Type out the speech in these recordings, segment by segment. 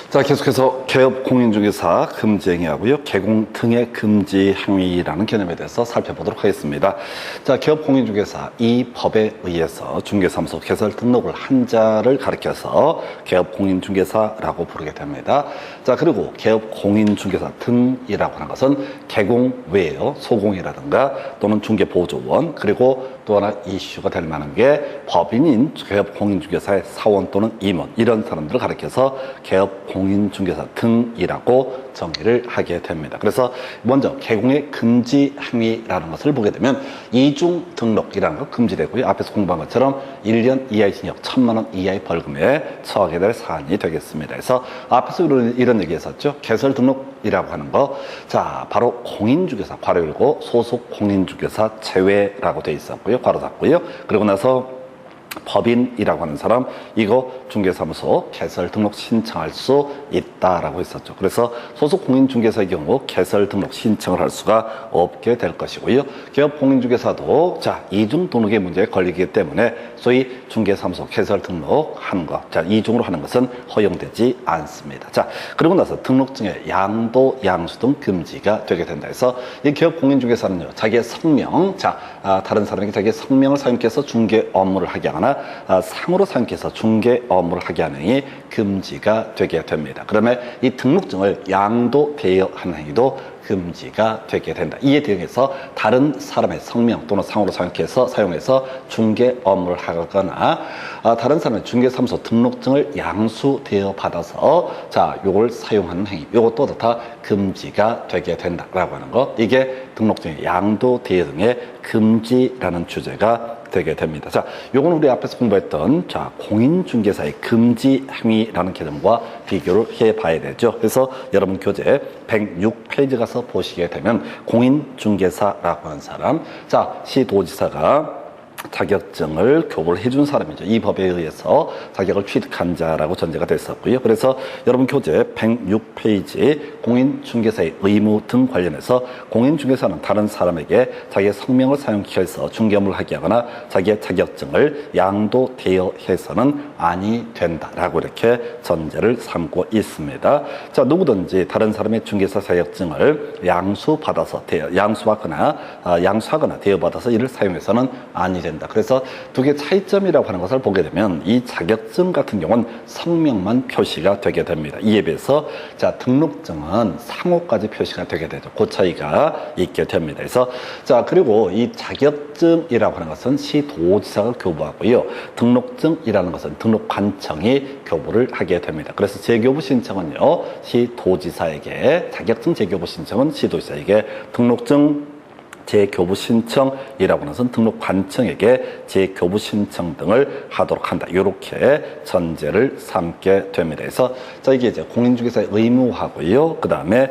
자, 계속해서 개업 공인중개사 금지 행위하고요. 개공 등의 금지 행위라는 개념에 대해서 살펴보도록 하겠습니다. 자, 개업 공인중개사 이 법에 의해서 중개사무소 개설 등록을 한 자를 가리켜서 개업 공인중개사라고 부르게 됩니다. 자, 그리고 개업 공인중개사 등이라고 하는 것은 개공 외에요. 소공이라든가 또는 중개보조원, 그리고 또 하나 이슈가 될 만한 게 법인인 개업 공인중개사의 사원 또는 임원, 이런 사람들을 가리켜서 개업 공인중개사 등이라고 정의를 하게 됩니다. 그래서 먼저 개공의 금지 행위라는 것을 보게 되면 이중 등록이라는 것 금지되고요. 앞에서 공부한 것처럼 1년 이하의 징역, 1,000만 원 이하의 벌금에 처하게 될 사안이 되겠습니다. 그래서 앞에서 이런 얘기 했었죠. 개설 등록이라고 하는 거, 자, 바로 공인중개사 괄호 열고 소속 공인중개사 제외라고 되어 있었고요. 괄호 닫고요. 그리고 나서 법인이라고 하는 사람, 이거 중개사무소 개설 등록 신청할 수 있다라고 했었죠. 그래서 소속 공인중개사의 경우 개설 등록 신청을 할 수가 없게 될 것이고요. 개업 공인중개사도 자, 이중 등록의 문제에 걸리기 때문에 소위 중개사무소 개설 등록하는 것, 자, 이중으로 하는 것은 허용되지 않습니다. 자, 그리고 나서 등록증의 양도, 양수 등 금지가 되게 된다 해서 이 개업 공인중개사는요, 자기의 성명, 자, 다른 사람에게 자기의 성명을 사용해서 중개 업무를 하게 하거나 상으로 사용해서 중개 업무를 하게 하는 행위 금지가 되게 됩니다. 그러면 이 등록증을 양도 대여하는 행위도 금지가 되게 된다. 이에 대응해서 다른 사람의 성명 또는 상으로 사용해서 중개 업무를 하거나 다른 사람의 중개사무소 등록증을 양수 대여 받아서 자, 요걸 사용하는 행위, 요것도 다 금지가 되게 된다라고 하는 거, 이게 등록증의 양도 대여 등의 금지라는 주제가 되게 됩니다. 자, 요거는 우리 앞에서 공부했던 자, 공인중개사의 금지 행위라는 개념과 비교를 해봐야 되죠. 그래서 여러분 교재 106페이지 가서 보시게 되면 공인중개사라고 하는 사람, 자, 시도지사가 자격증을 교부를 해준 사람이죠. 이 법에 의해서 자격을 취득한 자라고 전제가 됐었고요. 그래서 여러분 교재 106페이지 공인중개사의 의무 등 관련해서 공인중개사는 다른 사람에게 자기의 성명을 사용해서 중개업무를 하게 하거나 자기의 자격증을 양도 대여해서는 아니 된다라고 이렇게 전제를 삼고 있습니다. 자, 누구든지 다른 사람의 중개사 자격증을 양수하거나 대여받아서 이를 사용해서는 아니 된다. 그래서 두 개의 차이점이라고 하는 것을 보게 되면 이 자격증 같은 경우는 성명만 표시가 되게 됩니다. 이에 비해서 자, 등록증은 상호까지 표시가 되게 되죠. 그 차이가 있게 됩니다. 그래서 자, 그리고 이 자격증이라고 하는 것은 시도지사가 교부하고요. 등록증이라는 것은 등록관청이 교부를 하게 됩니다. 그래서 재교부 신청은요, 시도지사에게, 자격증 재교부 신청은 시도지사에게, 등록증 재교부 신청이라고 하는 것은 등록관청에게 재교부 신청 등을 하도록 한다. 이렇게 전제를 삼게 됩니다. 그래서 자, 이게 이제 공인중개사의 의무하고요. 그 다음에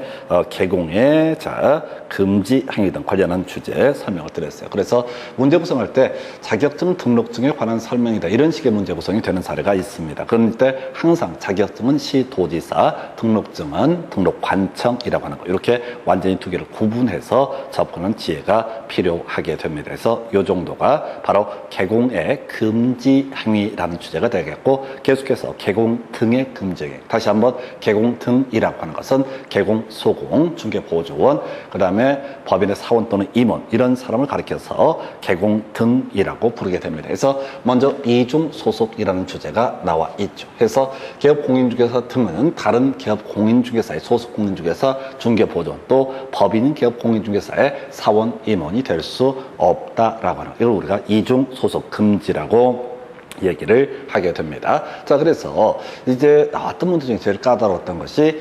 개공의 자, 금지 행위 등 관련한 주제 설명을 드렸어요. 그래서 문제 구성할 때 자격증 등록증에 관한 설명이다, 이런 식의 문제 구성이 되는 사례가 있습니다. 그럴 때 항상 자격증은 시도지사, 등록증은 등록관청이라고 하는 거, 이렇게 완전히 두 개를 구분해서 접근하는 지혜가 필요하게 됩니다. 그래서 이 정도가 바로 개공의 금지 행위라는 주제가 되겠고, 계속해서 개공 등의 금지 행위, 다시 한번 개공 등이라고 하는 것은 개공, 소공, 중개보조원, 그 다음에 법인의 사원 또는 임원, 이런 사람을 가리켜서 개공 등이라고 부르게 됩니다. 그래서 먼저 이중 소속이라는 주제가 나와 있죠. 그래서 개업 공인중개사 등은 다른 개업 공인중개사의 소속 공인중개사, 중개보조원, 또 법인인 개업 공인중개사의 사원, 임원이 될 수 없다라고 하는, 이걸 우리가 이중 소속 금지라고 얘기를 하게 됩니다. 자, 그래서 이제 나왔던 문제 중에 제일 까다로웠던 것이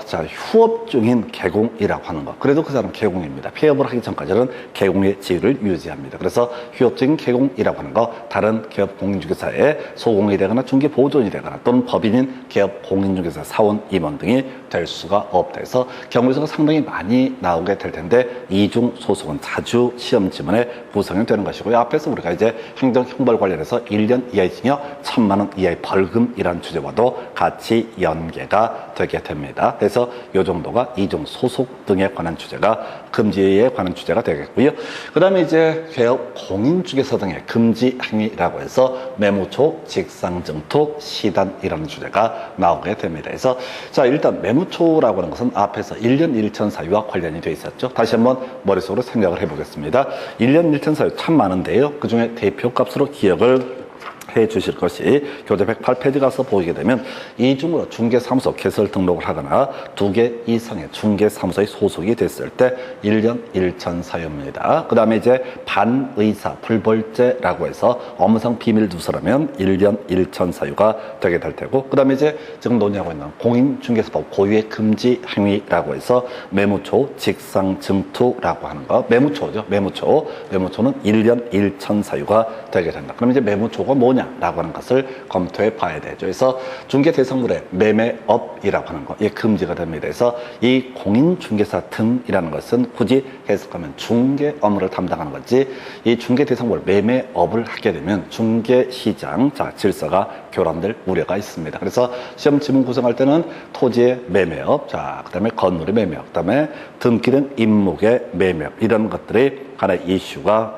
자, 휴업 중인 개공이라고 하는 것. 그래도 그 사람 개공입니다. 폐업을 하기 전까지는 개공의 지위를 유지합니다. 그래서 휴업 중인 개공이라고 하는 것, 다른 개업 공인중개사의 소공이 되거나 중개보조원이 되거나 또는 법인인 개업 공인중개사 사원, 임원 등이 될 수가 없다 해서 경우에서가 상당히 많이 나오게 될 텐데 이중 소속은 자주 시험 지문에 구성이 되는 것이고요. 앞에서 우리가 이제 행정 형벌 관련해서 1년 이하의 징역 1,000만 원 이하의 벌금이라는 주제와도 같이 연계가 되게 됩니다. 그래서 이 정도가 이중 소속 등에 관한 주제가 금지에 관한 주제가 되겠고요. 그 다음에 이제 개업 공인중개사 등의 금지 행위라고 해서 매무초, 직상증토, 시단이라는 주제가 나오게 됩니다. 그래서 자, 일단 매무초라고 하는 것은 앞에서 1년 1천 사유와 관련이 되어 있었죠. 다시 한번 머릿속으로 생각을 해보겠습니다. 1년 1천 사유 참 많은데요. 그 중에 대표값으로 기억을 해 주실 것이 교재 108페이지 가서 보게 되면 이중으로 중개사무소 개설 등록을 하거나 2개 이상의 중개사무소에 소속이 됐을 때 1년 1천 사유입니다. 그 다음에 이제 반의사 불벌죄라고 해서 업무상 비밀 누설하면 1년 1천 사유가 되게 될 테고, 그 다음에 이제 지금 논의하고 있는 공인중개사법 고유의 금지 행위라고 해서 매무초, 직상증투라고 하는 거, 매무초죠. 매무초는 1년 1천 사유가 되게 된다. 그럼 이제 매무초가 뭐냐? 라고 하는 것을 검토해 봐야 되죠. 그래서 중개 대상물의 매매업이라고 하는 거, 이게 금지가 됩니다. 그래서 이 공인중개사 등이라는 것은 굳이 해석하면 중개 업무를 담당하는 거지, 이 중개 대상물 매매업을 하게 되면 중개시장 질서가 교란될 우려가 있습니다. 그래서 시험 지문 구성할 때는 토지의 매매업, 그 다음에 건물의 매매업, 그 다음에 등기된 임목의 매매업, 이런 것들이 하나의 이슈가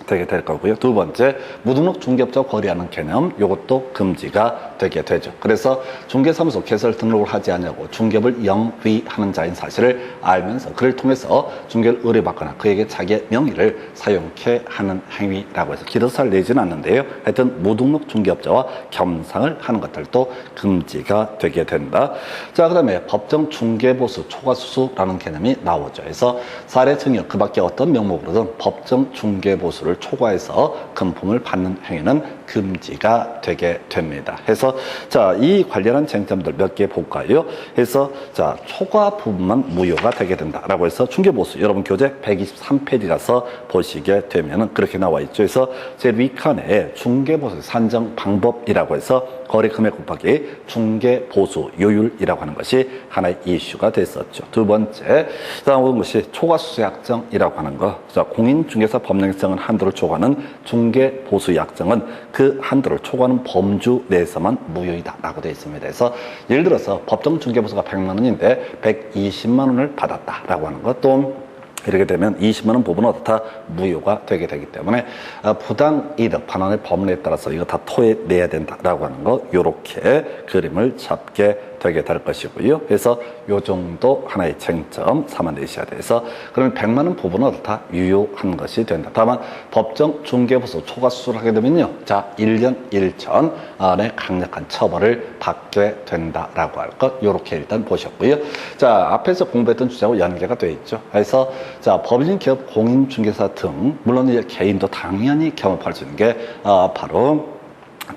되게 될 거고요. 두 번째, 무등록 중개업자와 거래하는 개념, 이것도 금지가 되게 되죠. 그래서 중개사무소 개설 등록을 하지 않냐고 중개업을 영위하는 자인 사실을 알면서 그를 통해서 중개를 의뢰받거나 그에게 자기의 명의를 사용케 하는 행위라고 해서 기록사를 내지는 않는데요. 하여튼 무등록 중개업자와 겸상을 하는 것들도 금지가 되게 된다. 자, 그 다음에 법정 중개보수 초과수수라는 개념이 나오죠. 그래서 사례 증여 그 밖에 어떤 명목으로든 법정 중개보수를 초과해서 금품을 받는 행위는 금지가 되게 됩니다. 해서 자, 이 관련한 쟁점들 몇 개 볼까요? 해서 자, 초과 부분만 무효가 되게 된다라고 해서 중개보수, 여러분 교재 123페이지 가서 보시게 되면은 그렇게 나와 있죠. 그래서 제 위칸에 중개보수 산정 방법이라고 해서 거래 금액 곱하기 중개보수 요율이라고 하는 것이 하나의 이슈가 됐었죠. 두 번째, 다음 것이 초과수수 약정이라고 하는 거. 자, 공인중개사 법령성은 한도를 초과하는 중개보수 약정은 그 한도를 초과하는 범주 내에서만 무효이다라고 되어 있습니다. 그래서 예를 들어서 법정 중개보수가 100만 원인데 120만 원을 받았다라고 하는 것, 또 이렇게 되면 20만 원 부분은 어떻다? 무효가 되게 되기 때문에 부당이득 반환의 법률에 따라서 이거 다 토해내야 된다라고 하는 거, 요렇게 그림을 잡게 되게 될 것이고요. 그래서 요 정도 하나의 쟁점 삼아내셔야 돼서, 그러면 100만 원 부분은 어떻다? 유효한 것이 된다. 다만 법정 중개보수 초과수수를 하게 되면요, 자, 1년 1천 안에 강력한 처벌을 받게 된다라고 할 것, 요렇게 일단 보셨고요. 자, 앞에서 공부했던 주제하고 연계가 되어 있죠. 그래서 자, 법인, 기업, 공인중개사 등, 물론 이제 개인도 당연히 경험할 수 있는 게 바로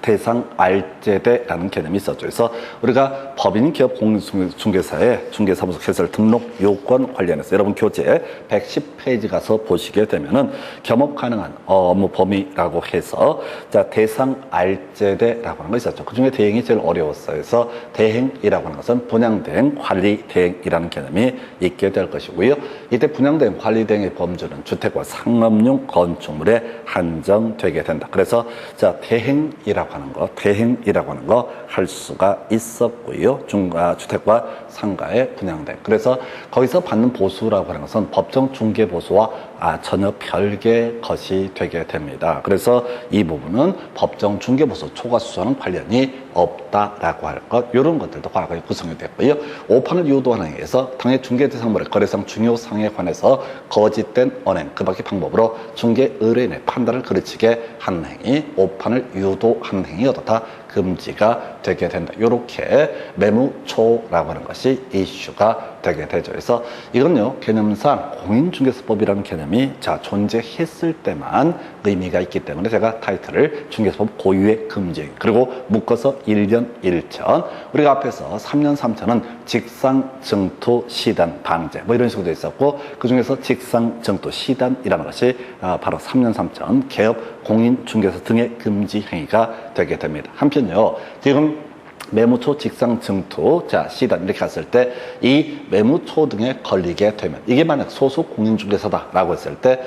대상 알제대라는 개념이 있었죠. 그래서 우리가 법인, 기업, 공인중개사의 중개사무소 개설 등록 요건 관련해서 여러분 교재 110페이지 가서 보시게 되면은 겸업 가능한 업무 범위라고 해서 자, 대상 알제대라고 하는 거 있었죠. 그 중에 대행이 제일 어려웠어요. 그래서 대행이라고 하는 것은 분양대행, 관리대행이라는 개념이 있게 될 것이고요. 이때 분양대행, 관리대행의 범주는 주택과 상업용 건축물에 한정되게 된다. 그래서 자, 대행이라고 하는 거 할 수가 있었고요. 주택과 상가의 분양대. 그래서 거기서 받는 보수라고 하는 것은 법정 중개 보수와 전혀 별개의 것이 되게 됩니다. 그래서 이 부분은 법정 중개 보수 초과수수와는 관련이 없다라고 할 것, 이런 것들도 과거에 구성이 됐고요. 오판을 유도하는 행위에서 당해 중개 대상물의 거래상 중요 사항에 관해서 거짓된 언행, 그 밖의 방법으로 중개 의뢰인의 판단을 그르치게 하는 행위, 오판을 유도하는 행위 어떻다? 금지가 되게 된다. 이렇게 매무초라고 하는 것이 이슈가 되게 되죠. 그래서 이건요, 개념상 공인중개사법이라는 개념이 자, 존재했을 때만 의미가 있기 때문에 제가 타이틀을 중개사법 고유의 금지, 그리고 묶어서 1년 1천, 우리가 앞에서 3년 3천은 직상증토 시단 방제 뭐 이런 식으로 되어 있었고, 그 중에서 직상증토 시단이라는 것이 바로 3년 3천 개업 공인중개사 등의 금지 행위가 되게 됩니다. 한편요, 지금 매무초, 직상, 증투, 자, 시단 이렇게 갔을 때 이 매무초 등에 걸리게 되면 이게 만약 소속 공인중개사다라고 했을 때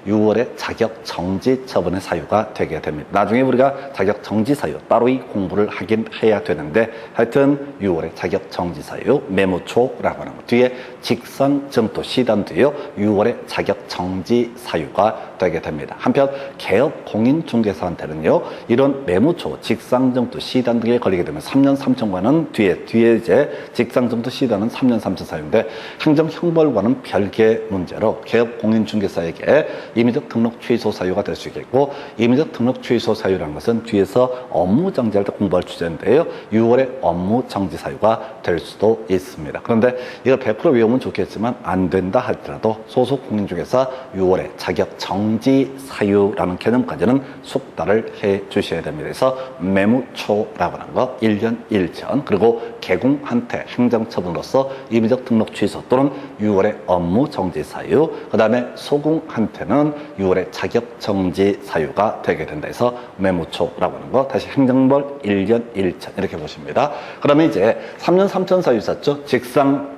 6월에 자격 정지 처분의 사유가 되게 됩니다. 나중에 우리가 자격 정지 사유 따로 이 공부를 하긴 해야 되는데 하여튼 6월에 자격 정지 사유 매무초라고 하는 거 뒤에 직상, 증투, 시단 뒤에요 6월에 자격 정지 사유가 되게 됩니다. 한편 개업 공인중개사한테는요 이런 매무초, 직상, 증투, 시단 등에 걸리게 되면 3년 3천과는 뒤에 이제 직상, 증투, 시단은 3년 3천 사유인데 행정형벌과는 별개 문제로 개업 공인중개사에게 임의적 등록 취소 사유가 될 수 있겠고 임의적 등록 취소 사유라는 것은 뒤에서 업무 정지할 때 공부할 주제인데요. 6월에 업무 정지 사유가 될 수도 있습니다. 그런데 이걸 100% 외우면 좋겠지만 안 된다 할지라도 소속 공인중개사 6월에 자격 정지 사유라는 개념까지는 숙달을 해 주셔야 됩니다. 그래서 매무초라고 하는 거 1년 1전 그리고 개공한테 행정처분으로서 임의적 등록 취소 또는 6월에 업무 정지 사유 그 다음에 소공한테는 6월에 자격 정지 사유가 되게 된다 해서 매무초라고 하는 거 다시 행정벌 1년 1천 이렇게 보십니다. 그러면 이제 3년 3천 사유 있었죠. 직상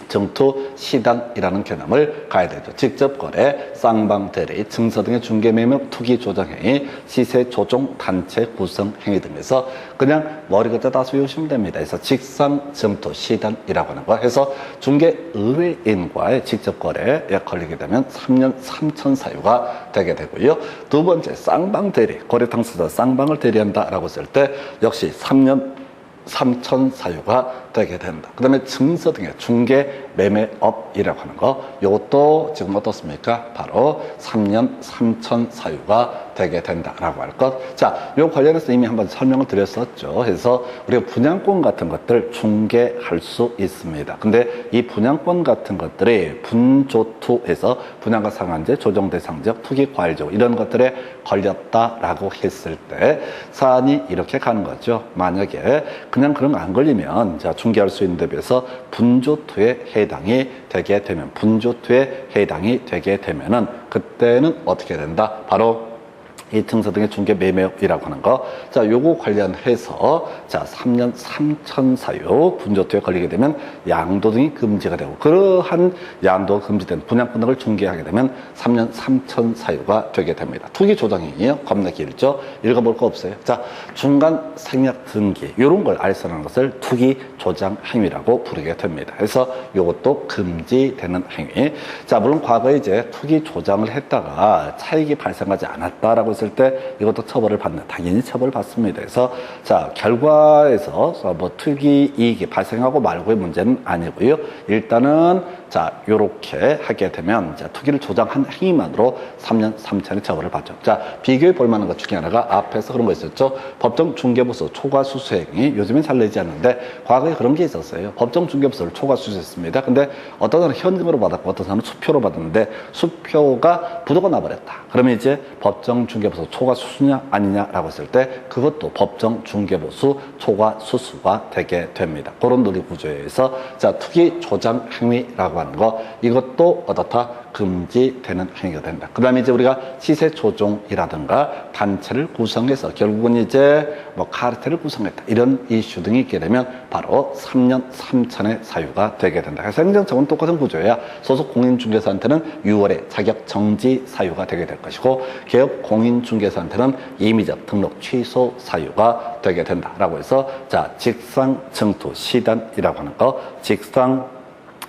증투, 시단이라는 개념을 가야 되죠. 직접 거래, 쌍방 대리, 증서 등의 중개 매매, 투기 조정 행위, 시세 조종, 단체 구성 행위 등에서 그냥 머리 갖다 다 외우시면 됩니다. 그래서 직상, 증투, 시단이라고 하는 거 해서 중개 의뢰인과의 직접 거래에 걸리게 되면 3년 3천 사유가 되게 되고요. 두 번째, 쌍방 대리, 거래 당사자 쌍방을 대리한다라고 했을 때 역시 3년 3천 사유가 되게 된다. 그 다음에 증서 등의 중개 매매업이라고 하는 거 이것도 지금 어떻습니까? 바로 3년 3천 사유가 되게 된다라고 할 것. 자, 요 관련해서 이미 한번 설명을 드렸었죠. 그래서 우리가 분양권 같은 것들 중개할 수 있습니다. 근데 이 분양권 같은 것들이 분조투에서 분양가 상한제, 조정대상적, 투기과일적 이런 것들에 걸렸다라고 했을 때 사안이 이렇게 가는 거죠. 만약에 그냥 그런 거 안 걸리면 자 중개할 수 있는 데 비해서 분조투에 해당이 되게 되면 분조투에 해당이 되게 되면은 그때는 어떻게 된다? 바로 이 증서 등의 중개 매매업이라고 하는 거. 자, 요거 관련해서 자, 3년 3천 사유 분조투에 걸리게 되면 양도 등이 금지가 되고 그러한 양도가 금지된 분양권 등을 중개하게 되면 3년 3천 사유가 되게 됩니다. 투기 조정행위요. 겁나 길죠. 읽어볼 거 없어요. 자, 중간 생략 등기 요런 걸 알선하는 것을 투기 조장 행위라고 부르게 됩니다. 그래서 요것도 금지되는 행위. 자, 물론 과거에 이제 투기 조장을 했다가 차익이 발생하지 않았다라고 했을 때 이것도 처벌을 받는 당연히 처벌을 받습니다. 그래서 자 결과에서 뭐 투기 이익이 발생하고 말고의 문제는 아니고요. 일단은 자 요렇게 하게 되면 자 투기를 조장한 행위만으로 3년 3천의 처벌을 받죠. 자 비교해 볼 만한 것 중에 하나가 앞에서 그런 거 있었죠. 법정 중개부서 초과 수수 행위 요즘엔 잘 내지 않는데 과거에 그런 게 있었어요. 법정 중개부서를 초과 수수했습니다. 근데 어떤 사람은 현금으로 받았고 어떤 사람은 수표로 받았는데 수표가 부도가 나버렸다. 그러면 이제 법정 중개부서 초과 수수냐 아니냐라고 했을 때 그것도 법정 중개부서 초과 수수가 되게 됩니다. 그런 논리 구조에 의해서 자 투기 조장 행위라고 하는 거 이것도 어떻다 금지되는 행위가 된다. 그 다음에 이제 우리가 시세 조종이라든가 단체를 구성해서 결국은 이제 뭐 카르텔을 구성했다 이런 이슈 등이 있게 되면 바로 3년 3천의 사유가 되게 된다. 그래서 행정처분 똑같은 구조야. 소속 공인중개사한테는 6월에 자격 정지 사유가 되게 될 것이고 개업 공인중개사한테는 임의적 등록 취소 사유가 되게 된다라고 해서 자 직상 증투 시단이라고 하는 거 직상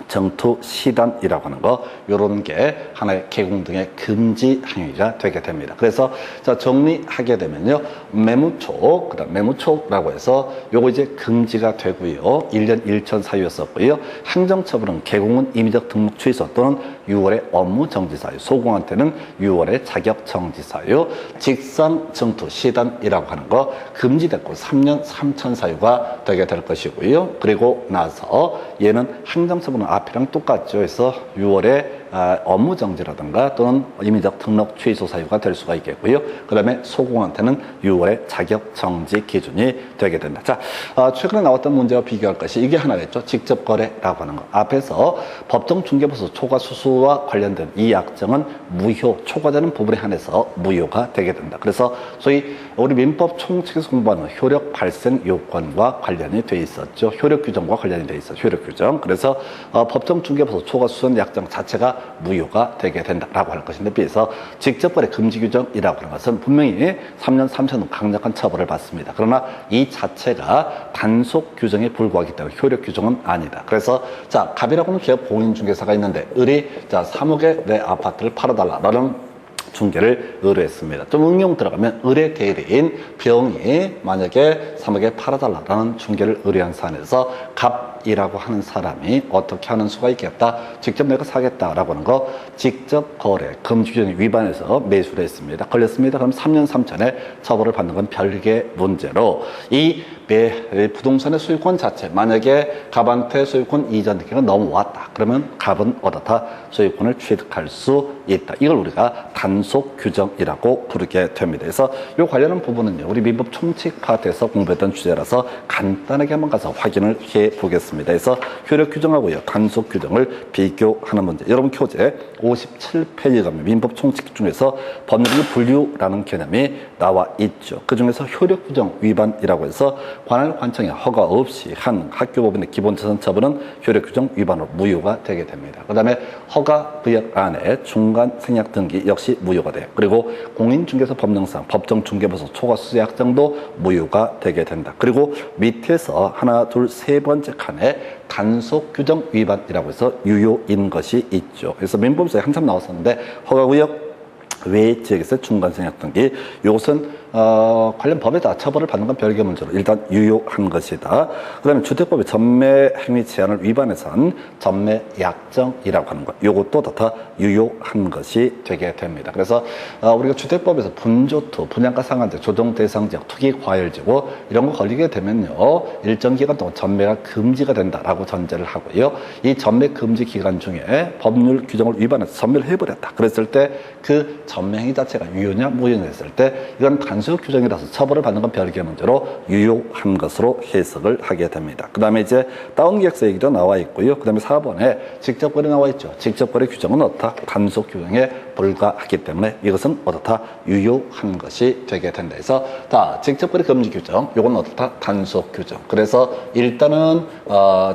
정투 시단이라고 하는 거 요런 게 하나의 개공 등의 금지 행위가 되게 됩니다. 그래서 자 정리하게 되면요 매무초 그다음 매무초라고 해서 요거 이제 금지가 되고요 1년 1천 사유였었고요 행정처분은 개공은 임의적 등록 취소 또는 6월에 업무 정지 사유 소공한테는 6월에 자격 정지 사유 직상 정투 시단이라고 하는 거 금지됐고 3년 3천 사유가 되게 될 것이고요 그리고 나서 얘는 행정처분은 앞이랑 똑같죠. 그래서 6월에 업무 정지라든가 또는 임의적 등록 취소 사유가 될 수가 있겠고요. 그 다음에 소공한테는 6월에 자격 정지 기준이 되게 된다. 자, 최근에 나왔던 문제와 비교할 것이 이게 하나 됐죠. 직접 거래라고 하는 거. 앞에서 법정 중개보수 초과 수수와 관련된 이 약정은 무효, 초과되는 부분에 한해서 무효가 되게 된다. 그래서 소위 우리 민법 총칙에서 공부하는 효력 발생 요건과 관련이 돼 있었죠. 효력 규정과 관련이 돼 있어. 효력 규정. 그래서 법정 중개보수 초과 수선 약정 자체가 무효가 되게 된다라고 할 것인데, 비해서 직접 거래 금지 규정이라고 하는 것은 분명히 3년 3천 후 강력한 처벌을 받습니다. 그러나 이 자체가 단속 규정에 불과하기 때문에 효력 규정은 아니다. 그래서 자, 갑이라고 하는 기업 공인중개사가 있는데 을이 자 3억에 내 아파트를 팔아달라라는 중개를 의뢰했습니다. 좀 응용 들어가면 을의 대리인 병이 만약에 3억에 팔아달라는 중개를 의뢰한 사안에서 갑이라고 하는 사람이 어떻게 하는 수가 있겠다. 직접 내가 사겠다라고 하는 거 직접 거래 금지 규정에 위반해서 매수를 했습니다. 걸렸습니다. 그럼 3년 3천에 처벌을 받는 건 별개의 문제로, 이 부동산의 소유권 자체, 만약에 갑한테 소유권 이전 등기가 넘어왔다. 그러면 갑은 어떻다? 소유권을 취득할 수 있다. 이걸 우리가 단속 규정이라고 부르게 됩니다. 그래서 이 관련한 부분은요, 우리 민법 총칙 파트에서 공부했던 주제라서 간단하게 한번 가서 확인을 해 보겠습니다. 그래서 효력 규정하고요, 단속 규정을 비교하는 문제. 여러분 교재 57페이지 가면 민법 총칙 중에서 법률 분류라는 개념이 나와 있죠. 그 중에서 효력 규정 위반이라고 해서 관할 관청의 허가 없이 한 학교법인의 기본재산 처분은 효력 규정 위반으로 무효가 되게 됩니다. 그 다음에 허가 구역 안에 중간 생략 등기 역시 무효가 돼요. 그리고 공인중개사 법령상 법정 중개보수 초과 수수 약정도 무효가 되게 된다. 그리고 밑에서 하나, 둘, 세 번째 칸에 단속 규정 위반이라고 해서 유효인 것이 있죠. 그래서 민법에서 한참 나왔었는데 허가 구역 외 지역에서 중간 생략 등기, 이것은 관련 법에다 처벌을 받는 건 별개 문제로 일단 유효한 것이다. 그 다음에 주택법의 전매 행위 제한을 위반해서 한 전매 약정이라고 하는 것, 이것도 다 유효한 것이 되게 됩니다. 그래서 우리가 주택법에서 분조투, 분양가 상한제, 조정 대상 지역, 투기 과열지구 이런 거 걸리게 되면요, 일정 기간 동안 전매가 금지가 된다라고 전제를 하고요. 이 전매 금지 기간 중에 법률 규정을 위반해서 전매를 해버렸다. 그랬을 때 그 전매 행위 자체가 유효냐 무효냐 했을 때 이건 단속 규정이라서 처벌을 받는 건 별개의 문제로 유효한 것으로 해석을 하게 됩니다. 그 다음에 이제 다운계약서 얘기도 나와 있고요. 그 다음에 4번에 직접거래 나와 있죠. 직접거래 규정은 어떻다? 단속 규정에 불과하기 때문에 이것은 어떻다? 유효한 것이 되게 된다. 그래서 자, 직접거래 금지 규정, 이건 어떻다? 단속 규정. 그래서 일단은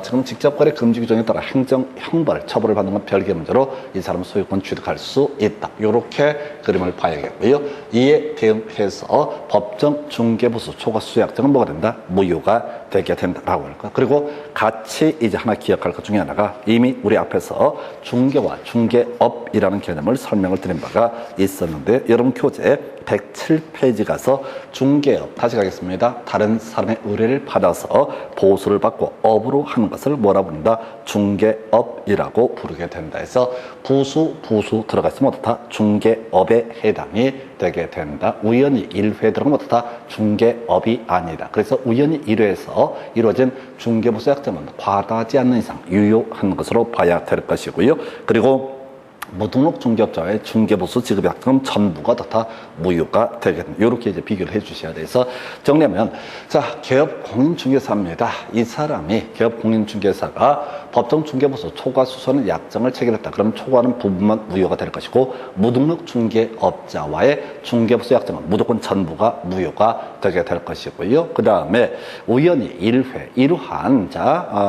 지금 직접거래 금지 규정에 따라 행정 형벌 처벌을 받는 건 별개의 문제로 이 사람은 소유권 취득할 수 있다. 이렇게 그림을 봐야겠고요. 이에 대응해서 법정 중개보수 초과 수수 약정은 뭐가 된다? 무효가 되게 된다라고 할 거. 그리고 같이 이제 하나 기억할 것 중에 하나가 이미 우리 앞에서 중개와 중개업이라는 개념을 설명을 드린 바가 있었는데, 여러분 교재 107페이지 가서 중개업, 다시 가겠습니다. 다른 사람의 의뢰를 받아서 보수를 받고 업으로 하는 것을 뭐라 부른다? 중개업이라고 부르게 된다. 해서 부수 들어가 있으면 어떻다? 중개업에 해당이 되게 된다. 우연히 1회 들어가면 어떻다? 중개업이 아니다. 그래서 우연히 1회에서 이루어진 중개보수 약정은 과다하지 않는 이상 유효한 것으로 봐야 될 것이고요. 그리고 무등록 중개업자의 중개보수 지급 약정은 전부가 다 무효가 되겠다. 이렇게 이제 비교를 해 주셔야 돼서 정리하면, 자, 개업 공인중개사입니다. 이 사람이 개업 공인중개사가 법정 중개보수 초과 수수하는 약정을 체결했다. 그럼 초과하는 부분만 무효가 될 것이고, 무등록 중개업자와의 중개보수 약정은 무조건 전부가 무효가 되게 될 것이고요. 그 다음에 우연히 1회 이러한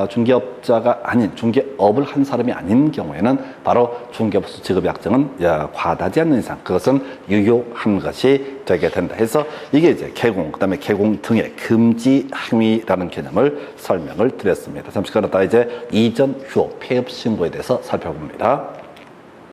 중개업자가 아닌 중개업을 한 사람이 아닌 경우에는 바로 중개보수 지급 약정은 과다하지 않는 이상 그것은 유효한 것이 되게 된다. 해서 이게 이제 개공, 그다음에 개공 등의 금지 행위라는 개념을 설명을 드렸습니다. 잠시 그러다 이제 이전 휴업 폐업 신고에 대해서 살펴봅니다.